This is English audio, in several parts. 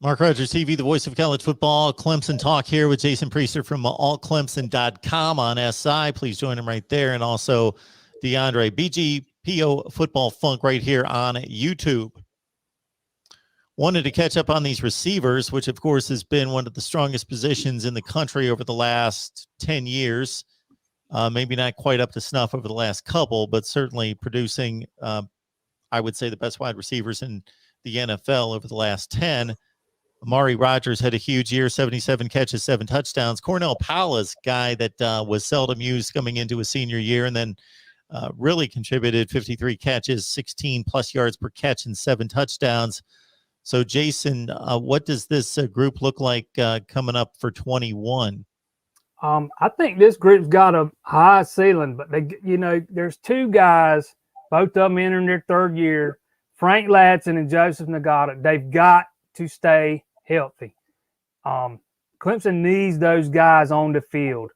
Mark Rogers TV, the voice of college football. Clemson Talk here with Jason Priester from allclemson.com on SI. Please join him right there. And also DeAndre BGPO Football Funk right here on YouTube. Wanted to catch up on these receivers, which of course has been one of the strongest positions in the country over the last 10 years. Maybe not quite up to snuff over the last couple, but certainly producing, I would say, the best wide receivers in the NFL over the last 10. Amari Rogers had a huge year, 77 catches, 7 touchdowns. Cornell Powell's guy that was seldom used coming into his senior year, and then really contributed 53 catches, 16-plus yards per catch, and 7 touchdowns. So, Jason, what does this group look like coming up for 21? I think this group's got a high ceiling, but there's 2 guys, both of them entering their 3rd year, Frank Ladson and Joseph Nagata. They've got to stay healthy. Clemson needs those guys on the field.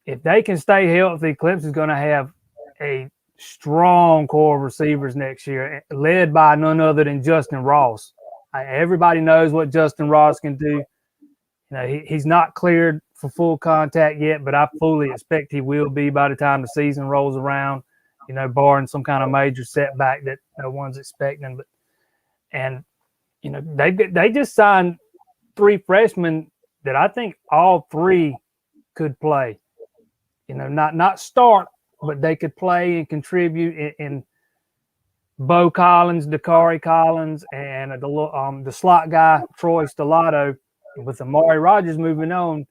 If they can stay healthy, Clemson's going to have a strong core of receivers next year, led by none other than Justin Ross. Everybody knows what Justin Ross can do. He's not cleared for full contact yet, but I fully expect he will be by the time the season rolls around, barring some kind of major setback that no one's expecting. They just signed 3 freshmen that I think all 3 could play. Not start, but they could play and contribute. In Bo Collins, Dakari Collins, and the slot guy Troy Stellato. With Amari Rogers moving on,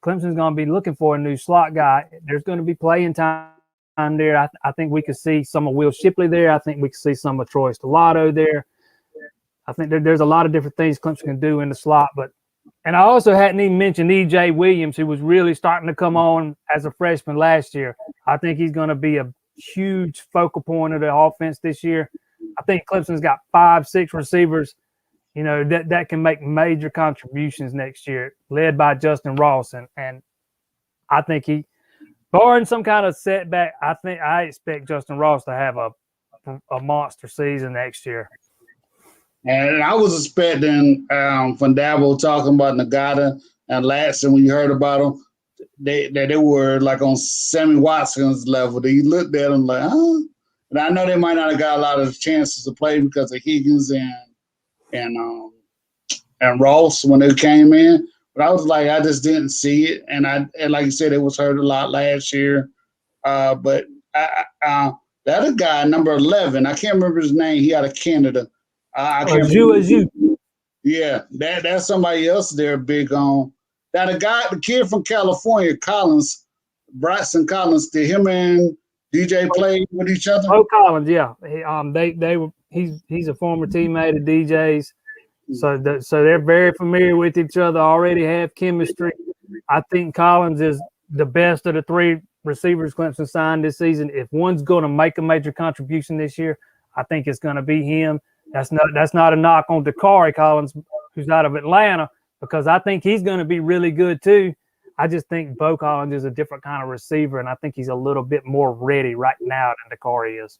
Clemson's going to be looking for a new slot guy. There's going to be playing time there. I think we could see some of Will Shipley there. I think we could see some of Troy Stellato there. I think there's a lot of different things Clemson can do in the slot. And I also hadn't even mentioned E.J. Williams, who was really starting to come on as a freshman last year. I think he's going to be a huge focal point of the offense this year. I think Clemson's got 5-6 receivers, that can make major contributions next year, led by Justin Ross. And I think barring some kind of setback, I expect Justin Ross to have a monster season next year. And I was expecting from Dabo talking about Nagata and Ladson when you heard about them, they were like on Sammy Watson's level. They looked at them like, huh? And I know they might not have got a lot of chances to play because of Higgins and Ross when they came in. But I was like, I just didn't see it. And like you said, it was hurt a lot last year. But the other guy, number 11, I can't remember his name. He out of Canada. Yeah, that's somebody else they're big on. Now the kid from California, Bryson Collins, did him and DJ play with each other? Oh, Collins, yeah. He's a former teammate of DJ's, so they're very familiar with each other. Already have chemistry. I think Collins is the best of the 3 receivers Clemson signed this season. If one's going to make a major contribution this year, I think it's going to be him. That's not a knock on Dakari Collins, who's out of Atlanta, because I think he's going to be really good too. I just think Bo Collins is a different kind of receiver, and I think he's a little bit more ready right now than Dakari is.